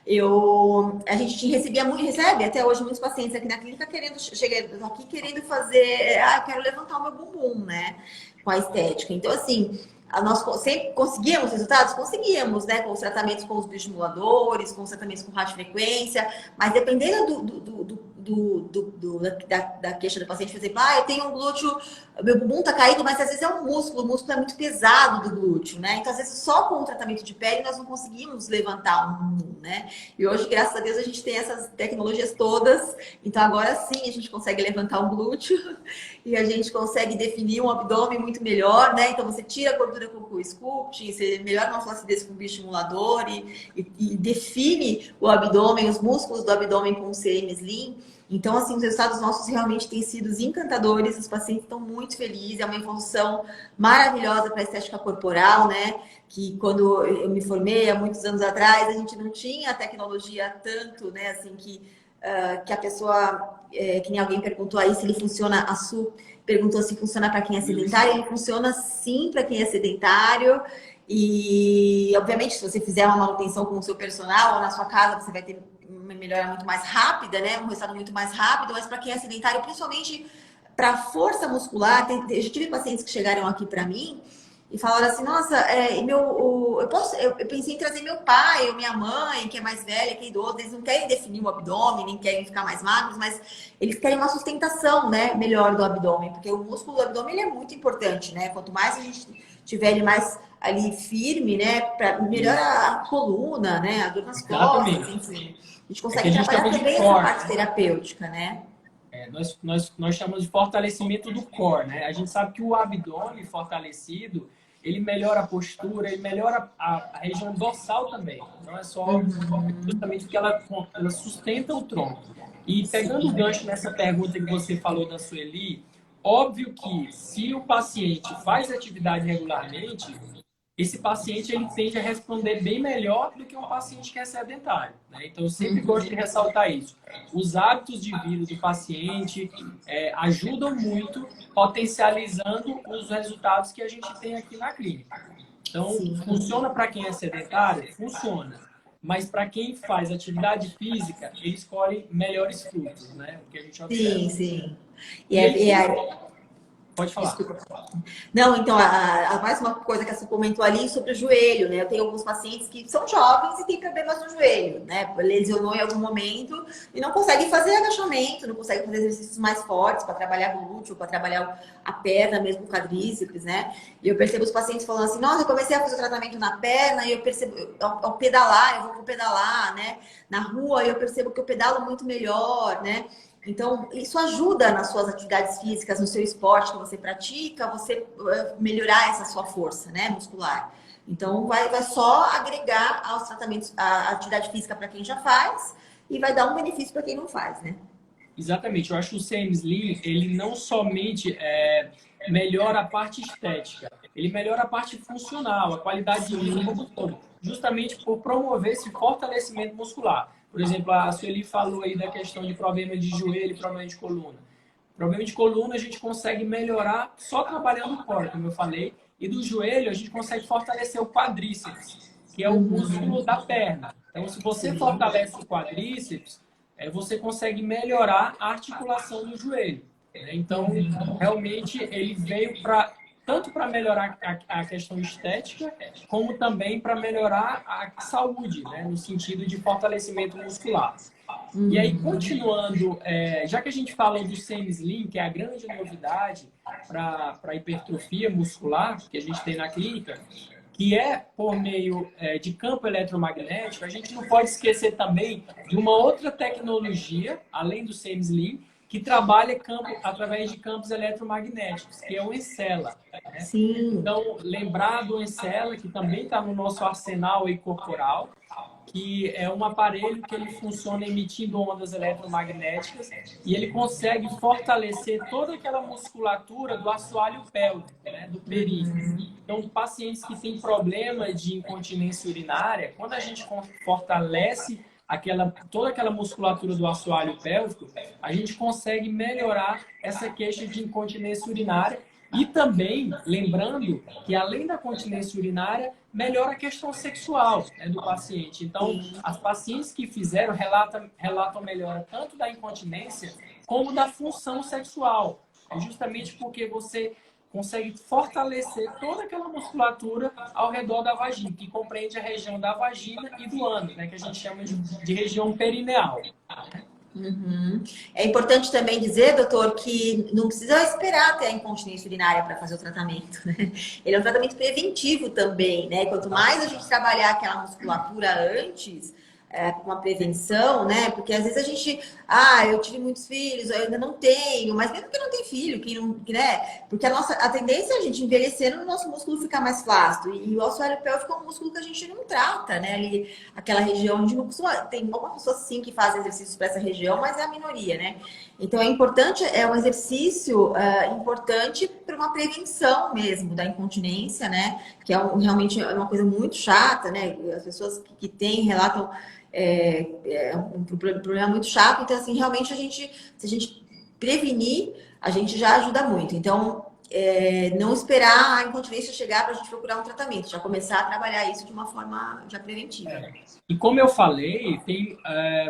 A gente recebe até hoje muitos pacientes aqui na clínica chegando aqui querendo fazer, eu quero levantar o meu bumbum, né? Com a estética. Então, assim, nós sempre conseguíamos resultados? Conseguíamos, né? Com os tratamentos com os bioestimuladores, com os tratamentos com radiofrequência, mas dependendo da queixa do paciente, por exemplo, eu tenho um glúteo, meu bumbum tá caído, mas às vezes é um músculo, o músculo é muito pesado do glúteo, né? Então, às vezes, só com o tratamento de pele nós não conseguimos levantar um bumbum, né? E hoje, graças a Deus, a gente tem essas tecnologias todas, então agora sim a gente consegue levantar um glúteo e a gente consegue definir um abdômen muito melhor, né? Então, você tira a gordura com o sculpt, você melhora a nossa flacidez com o bioestimulador e define o abdômen, os músculos do abdômen com o CM Slim. Então, assim, os resultados nossos realmente têm sido encantadores, os pacientes estão muito felizes, é uma evolução maravilhosa para a estética corporal, né? Que quando eu me formei, há muitos anos atrás, a gente não tinha tecnologia tanto, né? Assim, que a pessoa, que nem alguém perguntou aí se ele funciona, a Su perguntou se funciona para quem é sedentário, ele funciona sim para quem é sedentário. E, obviamente, se você fizer uma manutenção com o seu personal ou na sua casa, você vai ter uma melhora muito mais rápida, né? Um resultado muito mais rápido, mas para quem é sedentário, principalmente para força muscular, eu já tive pacientes que chegaram aqui para mim e falaram assim, nossa, eu pensei em trazer meu pai ou minha mãe, que é mais velha, que é idoso, eles não querem definir o abdômen, nem querem ficar mais magros, mas eles querem uma sustentação, né, melhor do abdômen, porque o músculo do abdômen ele é muito importante, né? Quanto mais a gente tiver ele mais ali firme, né, para melhorar a coluna, né, a dor nas costas, enfim. A gente consegue trabalhar também essa parte terapêutica, né? Nós chamamos de fortalecimento do core, né? A gente sabe que o abdômen fortalecido, ele melhora a postura, ele melhora a região dorsal também. Não é só justamente porque ela sustenta o tronco. E pegando o gancho nessa pergunta que você falou da Sueli, óbvio que se o paciente faz atividade regularmente, esse paciente ele tende a responder bem melhor do que um paciente que é sedentário. Né? Então, eu sempre gosto de ressaltar isso. Os hábitos de vida do paciente ajudam muito, potencializando os resultados que a gente tem aqui na clínica. Então, funciona para quem é sedentário? Funciona. Mas para quem faz atividade física, ele escolhe melhores frutos, né? O que a gente observa. Sim. Pode falar. Desculpa. Não, então, mais uma coisa que a Su comentou ali sobre o joelho, né? Eu tenho alguns pacientes que são jovens e têm problemas no joelho, né? Lesionou em algum momento e não conseguem fazer agachamento, não conseguem fazer exercícios mais fortes para trabalhar glúteo, para trabalhar a perna, mesmo o quadríceps, né? E eu percebo os pacientes falando assim, nossa, eu comecei a fazer o tratamento na perna e eu percebo, ao pedalar, eu vou pedalar, né? Na rua, eu percebo que eu pedalo muito melhor, né? Então, isso ajuda nas suas atividades físicas, no seu esporte que você pratica, você melhorar essa sua força, né, muscular. Então, vai só agregar aos tratamentos a atividade física para quem já faz e vai dar um benefício para quem não faz, né? Exatamente. Eu acho que o CM Slim, ele não somente melhora a parte estética, ele melhora a parte funcional, a qualidade de vida como um todo, justamente por promover esse fortalecimento muscular. Por exemplo, a Sueli falou aí da questão de problema de joelho e problema de coluna. Problema de coluna a gente consegue melhorar só trabalhando o core, como eu falei, e do joelho a gente consegue fortalecer o quadríceps, que é o músculo da perna. Então, se você fortalece o quadríceps, você consegue melhorar a articulação do joelho. Né? Então, realmente, ele veio tanto para melhorar a questão estética, como também para melhorar a saúde, né? No sentido de fortalecimento muscular. E aí, continuando, já que a gente falou do CM Slim, que é a grande novidade para a hipertrofia muscular que a gente tem na clínica, que é por meio de campo eletromagnético, a gente não pode esquecer também de uma outra tecnologia, além do CM Slim, que trabalha através de campos eletromagnéticos, que é o Encela. Né? Sim. Então, lembrar do Encela, que também está no nosso arsenal aí corporal, que é um aparelho que ele funciona emitindo ondas eletromagnéticas e ele consegue fortalecer toda aquela musculatura do assoalho pélvico, né, do períneo. Então, pacientes que têm problema de incontinência urinária, quando a gente fortalece toda aquela musculatura do assoalho pélvico, a gente consegue melhorar essa queixa de incontinência urinária e também, lembrando que além da continência urinária, melhora a questão sexual, né, do paciente. Então, as pacientes que fizeram relatam melhora tanto da incontinência como da função sexual. É justamente porque você consegue fortalecer toda aquela musculatura ao redor da vagina, que compreende a região da vagina e do ânus, né, que a gente chama de região perineal. Uhum. É importante também dizer, doutor, que não precisa esperar até a incontinência urinária para fazer o tratamento, né? Ele é um tratamento preventivo também, né? Quanto mais a gente trabalhar aquela musculatura antes, uma prevenção, né? Porque às vezes a gente, eu tive muitos filhos, eu ainda não tenho, mas mesmo que não tem filho, né? Porque a tendência é a gente envelhecendo, o nosso músculo ficar mais flácido. E o assoalho pélvico é um músculo que a gente não trata, né? Ali, aquela região, a gente não costuma, tem algumas pessoas sim que fazem exercícios para essa região, mas é a minoria, né? Então é importante, é um exercício importante para uma prevenção mesmo da incontinência, né? Que realmente é uma coisa muito chata, né? As pessoas que têm relatam um problema muito chato. Então, assim, realmente se a gente prevenir, a gente já ajuda muito. Então, não esperar a incontinência chegar para a gente procurar um tratamento, já começar a trabalhar isso de uma forma já preventiva. E como eu falei, tem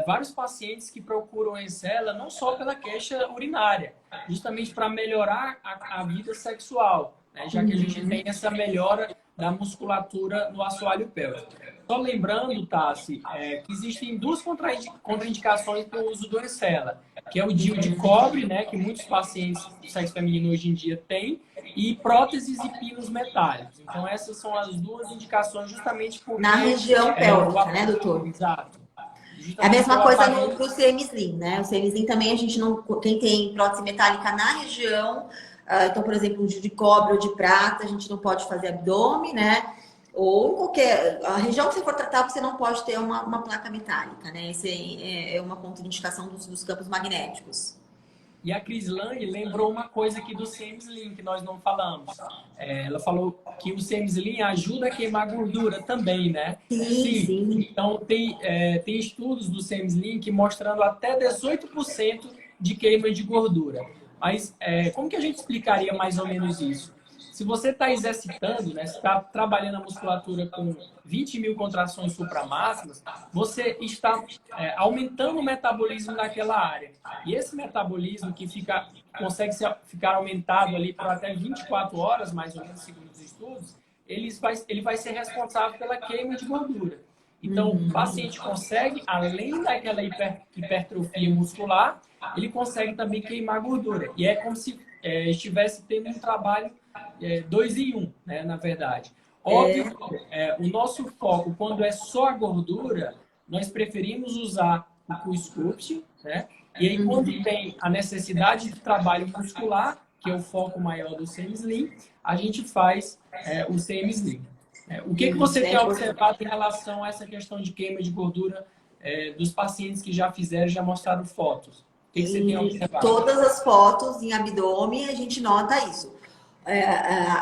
vários pacientes que procuram a Encela não só pela queixa urinária, justamente para melhorar a vida sexual, né? Já que a gente tem essa melhora da musculatura no assoalho pélvico. Só lembrando, Tassi, que existem duas contraindicações para o uso do Encela, que é o DIU de cobre, né, que muitos pacientes do sexo feminino hoje em dia têm, e próteses e pinos metálicos. Então, essas são as duas indicações justamente porque... Na região pélvica, né, doutor? Exato. É a mesma coisa no CM-Slim, né? O CM-Slim também a gente não... Quem tem prótese metálica na região, então, por exemplo, um DIU de cobre ou de prata, a gente não pode fazer abdômen, né? Ou em qualquer... A região que você for tratar, você não pode ter uma placa metálica, né? Esse é uma contraindicação dos campos magnéticos. E a Crislane lembrou uma coisa aqui do CM-Slim, que nós não falamos. Ela falou que o CM-Slim ajuda a queimar gordura também, né? Sim. Então, tem estudos do CM-Slim que mostrando até 18% de queima de gordura. Mas como que a gente explicaria mais ou menos isso? Se você está exercitando, né, se está trabalhando a musculatura com 20 mil contrações supramáximas, você está aumentando o metabolismo naquela área. E esse metabolismo que consegue ficar aumentado ali por até 24 horas, mais ou menos, segundo os estudos, ele vai ser responsável pela queima de gordura. Então, o paciente consegue, além daquela hipertrofia muscular, ele consegue também queimar gordura. E é como se estivesse tendo um trabalho 2 em 1, né, na verdade. Óbvio, o nosso foco, quando é só a gordura, nós preferimos usar o Q-Sculpt, né? E aí, quando tem a necessidade de trabalho muscular, que é o foco maior do CM-Slim, a gente faz o CM-Slim. O que você tem observado em relação a essa questão de queima de gordura dos pacientes que já fizeram, já mostraram fotos? O que você tem observado? Todas as fotos em abdômen, a gente nota isso.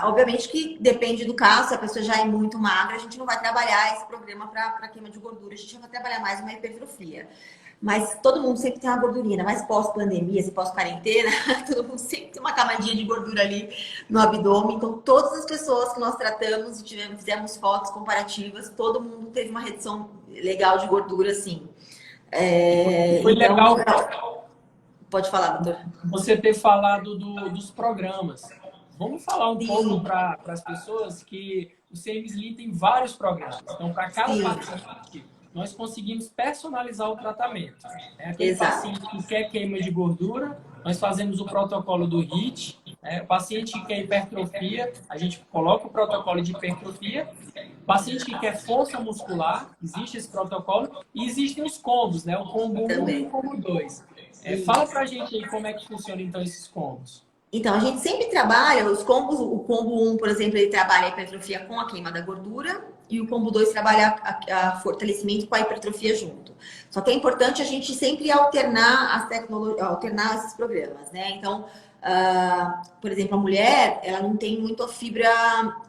Obviamente que depende do caso, se a pessoa já é muito magra, a gente não vai trabalhar esse programa para queima de gordura, a gente vai trabalhar mais uma hipertrofia. Mas todo mundo sempre tem uma gordurinha, mas pós-pandemia, se pós-quarentena, todo mundo sempre tem uma camadinha de gordura ali no abdômen. Então, todas as pessoas que nós tratamos e fizemos fotos comparativas, todo mundo teve uma redução legal de gordura, assim. Foi então, legal. Pode falar, doutor. Você ter falado dos programas. Vamos falar um pouco para as pessoas que o CM-Slim tem vários programas. Então, para cada paciente, nós conseguimos personalizar o tratamento. Aquele paciente que quer queima de gordura, nós fazemos o protocolo do HIIT. O paciente que quer hipertrofia, a gente coloca o protocolo de hipertrofia. O paciente que quer força muscular, existe esse protocolo. E existem os combos, né? O combo 1 e o combo 2. Fala pra gente aí como é que funciona então esses combos. Então, a gente sempre trabalha os combos. O combo 1, por exemplo, ele trabalha a hipertrofia com a queima da gordura. E o combo 2 trabalha a fortalecimento com a hipertrofia junto. Só que é importante a gente sempre alternar as tecnologias, alternar esses programas, né? Então, por exemplo, a mulher, ela não tem muito a fibra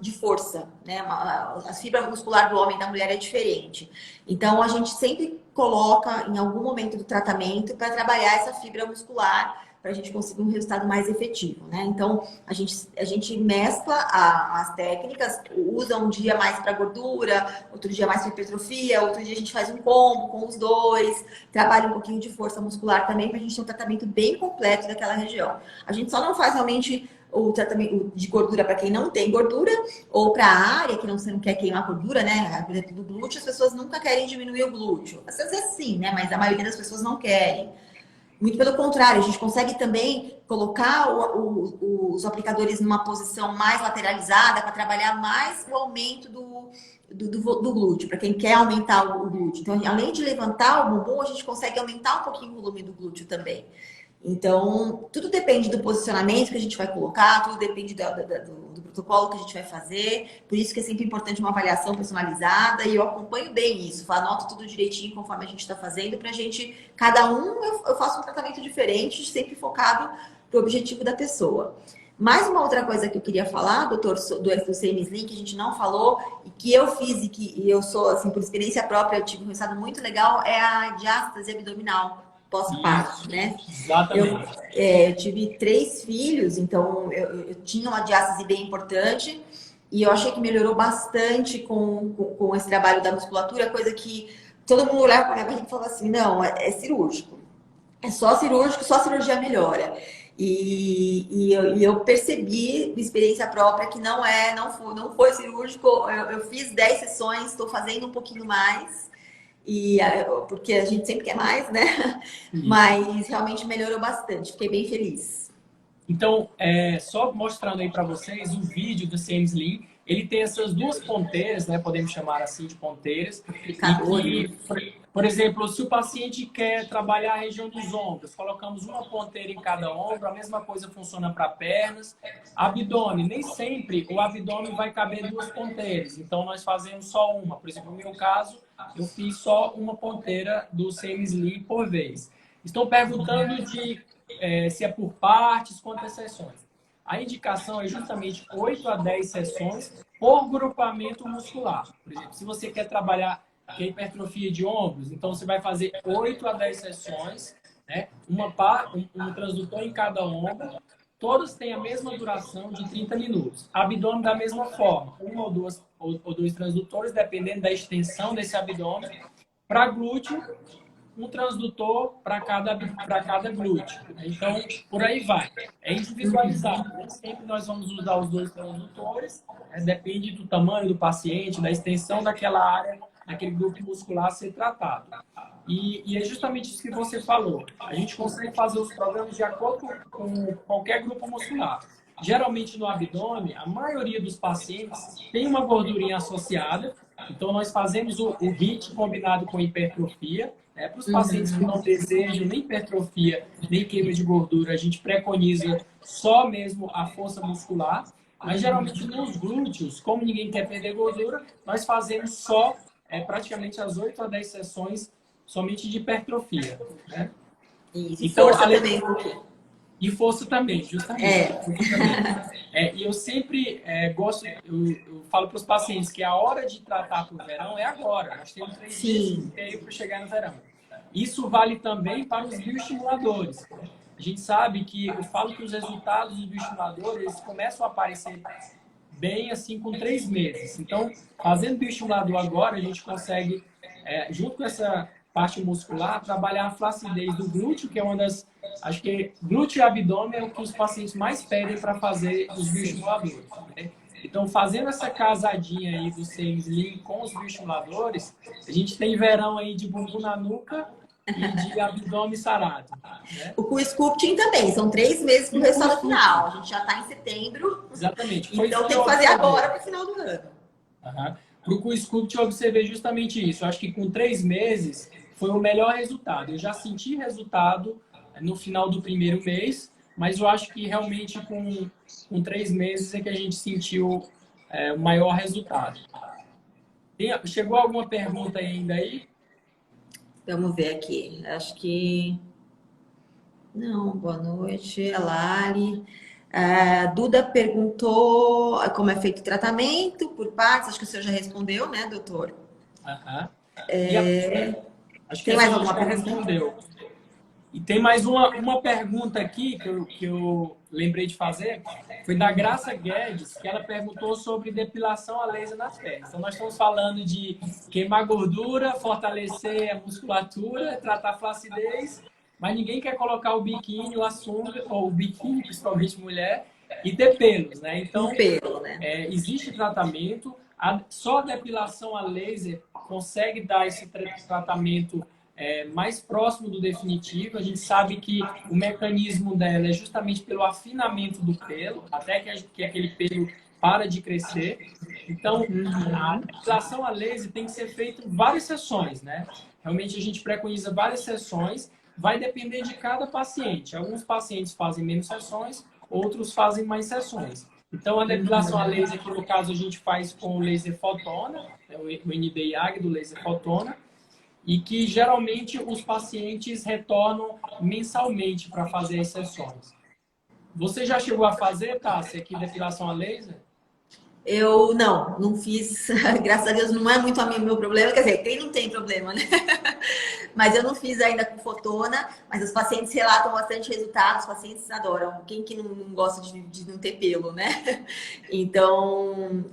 de força, né? A fibra muscular do homem e da mulher é diferente. Então, a gente sempre coloca em algum momento do tratamento para trabalhar essa fibra muscular, para a gente conseguir um resultado mais efetivo, né? Então, a gente mescla as técnicas, usa um dia mais para gordura, outro dia mais para hipertrofia, outro dia a gente faz um combo com os dois, trabalha um pouquinho de força muscular também, para a gente ter um tratamento bem completo daquela região. A gente só não faz realmente o tratamento de gordura para quem não tem gordura, ou para a área que você não quer queimar gordura, né? Por exemplo, do glúteo, as pessoas nunca querem diminuir o glúteo. Às vezes é sim, né? Mas a maioria das pessoas não querem. Muito pelo contrário, a gente consegue também colocar os aplicadores numa posição mais lateralizada para trabalhar mais o aumento do glúteo, para quem quer aumentar o glúteo. Então, além de levantar o bumbum, a gente consegue aumentar um pouquinho o volume do glúteo também. Então, tudo depende do posicionamento que a gente vai colocar, tudo depende do protocolo que a gente vai fazer. Por isso que é sempre importante uma avaliação personalizada e eu acompanho bem isso, anoto tudo direitinho conforme a gente está fazendo, para a gente, cada um, eu faço um tratamento diferente, sempre focado para o objetivo da pessoa. Mais uma outra coisa que eu queria falar, doutor, do CM Slim, que a gente não falou, e que eu fiz e eu sou, assim, por experiência própria, eu tive um resultado muito legal, é a diástase abdominal pós-parto, né? Exatamente. Eu tive 3 filhos, então eu tinha uma diástase bem importante e eu achei que melhorou bastante com esse trabalho da musculatura, coisa que todo mundo olhava para minha barriga e falava assim, não, é cirúrgico. É só cirúrgico, só cirurgia melhora. E eu percebi, de experiência própria, que não foi cirúrgico. Eu fiz 10 sessões, estou fazendo um pouquinho mais. Porque a gente sempre quer mais, né? Mas realmente melhorou bastante. Fiquei bem feliz. Então, só mostrando aí para vocês o vídeo do CM Slim, ele tem essas duas ponteiras, né? Podemos chamar assim de ponteiras. E que, por exemplo, se o paciente quer trabalhar a região dos ombros, colocamos uma ponteira em cada ombro, a mesma coisa funciona para pernas. Abdômen, nem sempre o abdômen vai caber 2 ponteiras, então nós fazemos só uma. Por exemplo, no meu caso, eu fiz só uma ponteira do CM Slim por vez. Estão perguntando se é por partes, quantas sessões. A indicação é justamente 8 a 10 sessões por grupamento muscular. Por exemplo, se você quer trabalhar a hipertrofia de ombros, então você vai fazer 8 a 10 sessões, né? Um transdutor em cada ombro. Todos têm a mesma duração de 30 minutos. Abdômen da mesma forma, 1 ou 2 transdutores, dependendo da extensão desse abdômen. Para glúteo, um transdutor para cada glúteo. Então, por aí vai. É individualizado. Nem sempre nós vamos usar os 2 transdutores. Depende do tamanho do paciente, da extensão daquela área, daquele grupo muscular a ser tratado. E é justamente isso que você falou. A gente consegue fazer os programas de acordo com qualquer grupo muscular. Geralmente no abdômen, a maioria dos pacientes tem uma gordurinha associada. Então, nós fazemos o HIIT combinado com hipertrofia. Para os pacientes que não desejam nem hipertrofia, nem queima de gordura, a gente preconiza só mesmo a força muscular. Mas, geralmente, nos glúteos, como ninguém quer perder gordura, nós fazemos só praticamente as 8 a 10 sessões somente de hipertrofia. Né? Isso, então, força também. E força também, justamente. E eu sempre gosto, eu falo para os pacientes que a hora de tratar para o verão é agora. Nós temos 3 dias e meio para chegar no verão. Isso vale também para os bioestimuladores. A gente sabe que, eu falo que os resultados dos bioestimuladores eles começam a aparecer bem assim com 3 meses. Então, fazendo bioestimulador agora, a gente consegue, junto com essa parte muscular, trabalhar a flacidez do glúteo, que é uma das... Acho que glúteo e abdômen é o que os pacientes mais pedem para fazer os bioestimuladores. Né? Então, fazendo essa casadinha aí do CM Slim com os bioestimuladores, a gente tem verão aí de bumbum na nuca e de abdômen sarado. Né? O co-sculpting também, são 3 meses para o resultado final. A gente já está em setembro. Exatamente. Então tem que fazer agora para o final do ano. Para o co-sculpting eu observei justamente isso. Eu acho que com 3 meses foi o melhor resultado. Eu já senti resultado no final do primeiro mês, mas eu acho que realmente com 3 meses é que a gente sentiu o maior resultado. Chegou alguma pergunta ainda aí? Vamos ver aqui. Acho que... Não, boa noite, a Lari. A Duda perguntou como é feito o tratamento por partes. Acho que o senhor já respondeu, né, doutor? Aham. Acho que Tem mais essa a gente alguma já pergunta? respondeu. E tem mais uma pergunta aqui que eu lembrei de fazer. Foi da Graça Guedes, que ela perguntou sobre depilação a laser nas pernas. Então, nós estamos falando de queimar gordura, fortalecer a musculatura, tratar flacidez, mas ninguém quer colocar o biquíni, a sunga, ou o biquíni, principalmente mulher, e ter pelos, né? Então, Um pelo, né? existe tratamento. Só a depilação a laser consegue dar esse tratamento mais próximo do definitivo. A gente sabe que o mecanismo dela é justamente pelo afinamento do pelo, até que aquele pelo para de crescer. Então, a depilação a laser tem que ser feita em várias sessões, né? Realmente a gente preconiza várias sessões, vai depender de cada paciente. Alguns pacientes fazem menos sessões, outros fazem mais sessões. Então, a depilação a laser, que no caso a gente faz com o laser fotona, o ND-IAG do laser fotona, e que geralmente os pacientes retornam mensalmente para fazer as sessões. Você já chegou a fazer, Tássia, aqui depilação a laser? Eu não fiz, graças a Deus não é muito meu problema, quer dizer, quem não tem problema, né? Mas eu não fiz ainda com fotona, mas os pacientes relatam bastante resultados, os pacientes adoram. Quem que não gosta de não ter pelo, né? Então,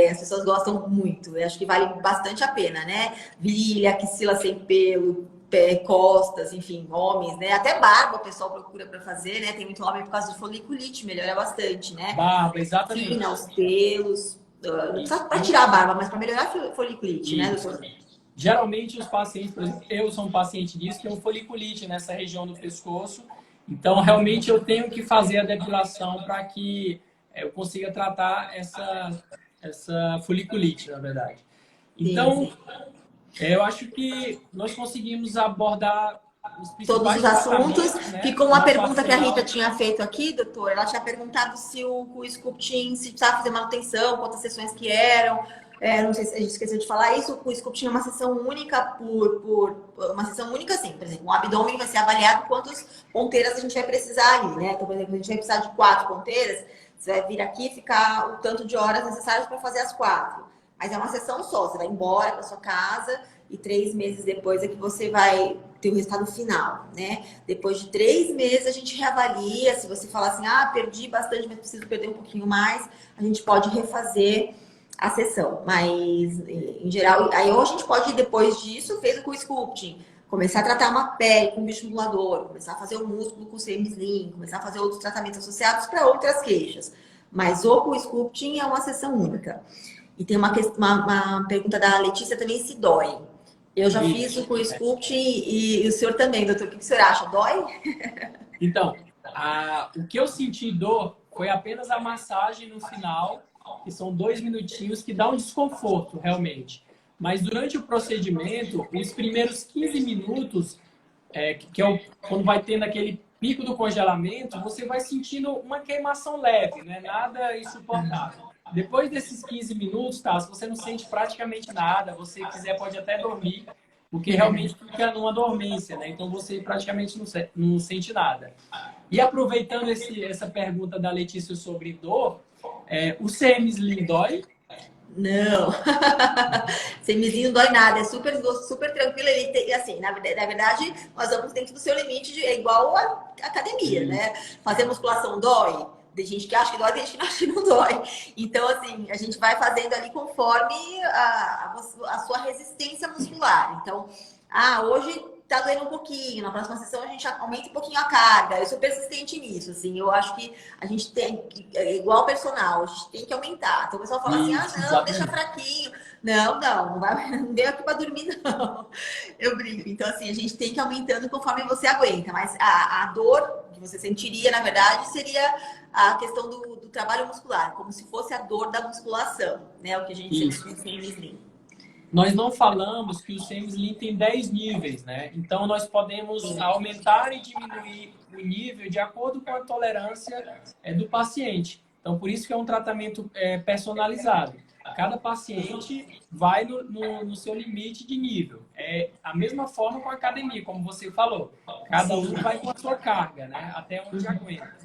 as pessoas gostam muito, eu acho que vale bastante a pena, né? Virilha, axila sem pelo, pé, costas, enfim, homens, né? Até barba o pessoal procura para fazer, né? Tem muito homem por causa de foliculite, melhora bastante, né? Barba, exatamente. Tira os pelos, não só para tirar a barba, mas para melhorar a foliculite, né, Isso. doutor? Geralmente os pacientes, por exemplo, eu sou um paciente disso, tenho foliculite nessa região do pescoço, então realmente eu tenho que fazer a depilação para que eu consiga tratar essa foliculite, na verdade. Então, Sim. eu acho que nós conseguimos abordar os Todos principais os assuntos. tratamentos, né? Ficou uma pergunta que a Facial. Rita tinha feito aqui, doutor. Ela tinha perguntado se o sculpting, se precisava fazer manutenção, quantas sessões que eram. Não sei se a gente esqueceu de falar isso. O sculpting é uma sessão única uma sessão única, assim. Por exemplo, o abdômen vai ser avaliado quantas ponteiras a gente vai precisar ali, né? Então, por exemplo, a gente vai precisar de 4 ponteiras. Você vai vir aqui e ficar o tanto de horas necessárias para fazer as 4. Mas é uma sessão só. Você vai embora para sua casa e 3 meses depois é que você vai ter o resultado final, né? Depois de 3 meses a gente reavalia. Se você falar assim, perdi bastante, mas preciso perder um pouquinho mais, a gente pode refazer a sessão. Mas, em geral, aí ou a gente pode, depois disso, fez o co-sculpting, começar a tratar uma pele com bioestimulador, começar a fazer o músculo com semi-slim, começar a fazer outros tratamentos associados para outras queixas. Mas o co-sculpting é uma sessão única. E tem uma pergunta da Letícia também, se dói. Eu já fiz o co-sculpting e o senhor também, doutor. O que o senhor acha? Dói? Então, o que eu senti dor foi apenas a massagem no final, que são 2 minutinhos, que dá um desconforto, realmente. Mas durante o procedimento, os primeiros 15 minutos, quando vai tendo aquele pico do congelamento, você vai sentindo uma queimação leve, né? Nada insuportável. Depois desses 15 minutos, tá? Se você não sente praticamente nada, você quiser pode até dormir, porque realmente fica numa dormência, né? Então você praticamente não sente nada. E aproveitando essa pergunta da Letícia sobre dor, o semi-slim dói? Não. Semizinho não dói nada, é super tranquilo. Ele tem, assim, na verdade, nós vamos dentro do seu limite, é igual a academia, né? Fazer musculação dói. Tem gente que acha que dói, tem gente que acha que não dói. Então, assim, a gente vai fazendo ali conforme a sua resistência muscular. Então, hoje tá doendo um pouquinho, na próxima sessão a gente aumenta um pouquinho a carga. Eu sou persistente nisso, assim. Eu acho que a gente tem, igual personal, a gente tem que aumentar. Então, o pessoal fala assim, não, exatamente. deixa fraquinho. Não vai, não deu aqui para dormir, não. Eu brinco. Então, assim, a gente tem que ir aumentando conforme você aguenta. Mas a dor que você sentiria, na verdade, seria a questão do trabalho muscular, como se fosse a dor da musculação, né? O que a gente sente no slim. nós não falamos que o CM-Slim tem 10 níveis, né? Então, nós podemos aumentar e diminuir o nível de acordo com a tolerância do paciente. Então, por isso que é um tratamento personalizado. Cada paciente vai no seu limite de nível. É a mesma forma com a academia, como você falou. Cada um vai com a sua carga, né? Até onde aguenta.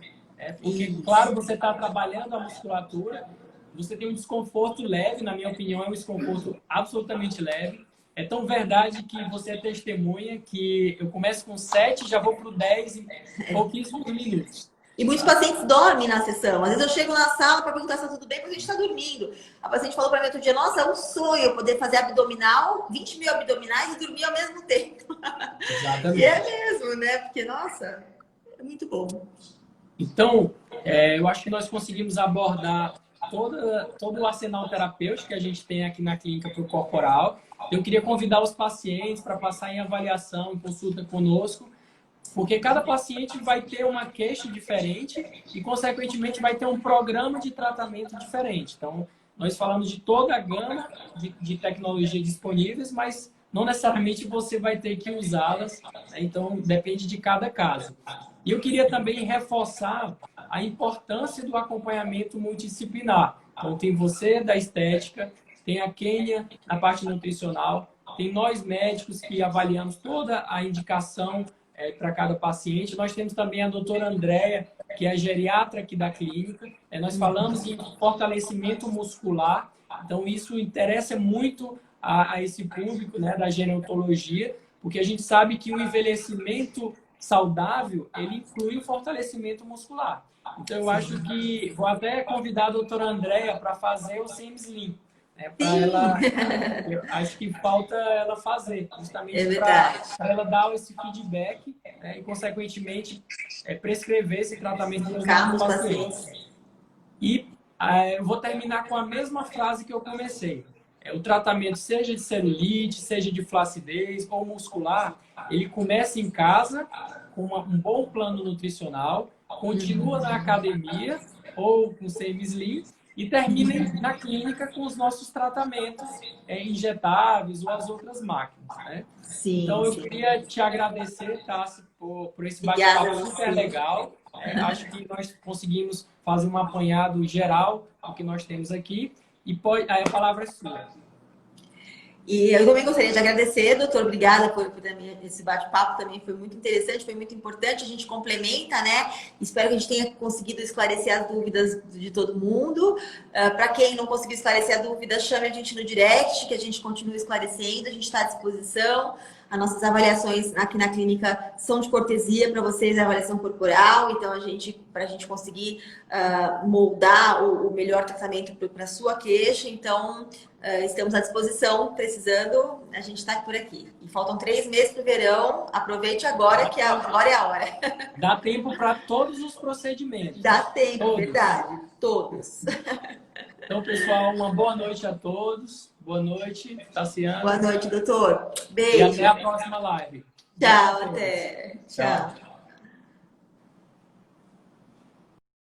Porque, claro, você está trabalhando a musculatura, você tem um desconforto leve, na minha opinião, é um desconforto absolutamente leve. É tão verdade que você é testemunha que eu começo com 7 e já vou para o 10 em pouquíssimos minutos. E muitos pacientes dormem na sessão. Às vezes eu chego na sala para perguntar se está tudo bem, mas a gente está dormindo. A paciente falou para mim outro dia, nossa, é um sonho eu poder fazer abdominal, 20 mil abdominais e dormir ao mesmo tempo. Exatamente. E é mesmo, né? Porque, nossa, é muito bom. Então, eu acho que nós conseguimos abordar todo o arsenal terapêutico que a gente tem aqui na clínica para o corporal. Eu queria convidar os pacientes para passar em avaliação, em consulta conosco, porque cada paciente vai ter uma queixa diferente e, consequentemente, vai ter um programa de tratamento diferente. Então, nós falamos de toda a gama de tecnologias disponíveis, mas não necessariamente você vai ter que usá-las, né? Então, depende de cada caso. E eu queria também reforçar a importância do acompanhamento multidisciplinar. Então, tem você da estética, tem a Kênia na parte nutricional, tem nós médicos que avaliamos toda a indicação para cada paciente. Nós temos também a doutora Andréia, que é a geriatra aqui da clínica. Nós falamos em fortalecimento muscular, então isso interessa muito a esse público, né, da gerontologia, porque a gente sabe que o envelhecimento saudável, ele inclui o fortalecimento muscular. Então, eu acho que vou até convidar a doutora Andréia para fazer o CM-Slim. Para ela, eu acho que falta ela fazer, justamente para ela dar esse feedback, né, e, consequentemente, prescrever esse tratamento para os pacientes. E eu vou terminar com a mesma frase que eu comecei. O tratamento, seja de celulite, seja de flacidez ou muscular, ele começa em casa com um bom plano nutricional, continua na academia ou com CM-Slim e termina na clínica com os nossos tratamentos injetáveis ou as outras máquinas, né? Sim, então, eu queria te agradecer, Tassi, por esse bate-papo super legal. Acho que nós conseguimos fazer um apanhado geral do que nós temos aqui. E a palavra é sua. E eu também gostaria de agradecer, doutor. Obrigada por esse bate-papo, também foi muito interessante, foi muito importante. A gente complementa, né? Espero que a gente tenha conseguido esclarecer as dúvidas de todo mundo. Para quem não conseguiu esclarecer a dúvida, chame a gente no direct, que a gente continua esclarecendo. A gente está à disposição. As nossas avaliações aqui na clínica são de cortesia para vocês, a avaliação corporal. Então, para a gente conseguir moldar o melhor tratamento para a sua queixa. Então, estamos à disposição. Precisando, a gente está por aqui. E faltam 3 meses para o verão. Aproveite agora, que agora é a hora. Dá tempo para todos os procedimentos. Dá tempo, todos. Verdade. Todos. Então, pessoal, uma boa noite a todos. Boa noite, Tassiana. Boa noite, doutor. Beijo. E até a próxima live. Tchau, até. Tchau.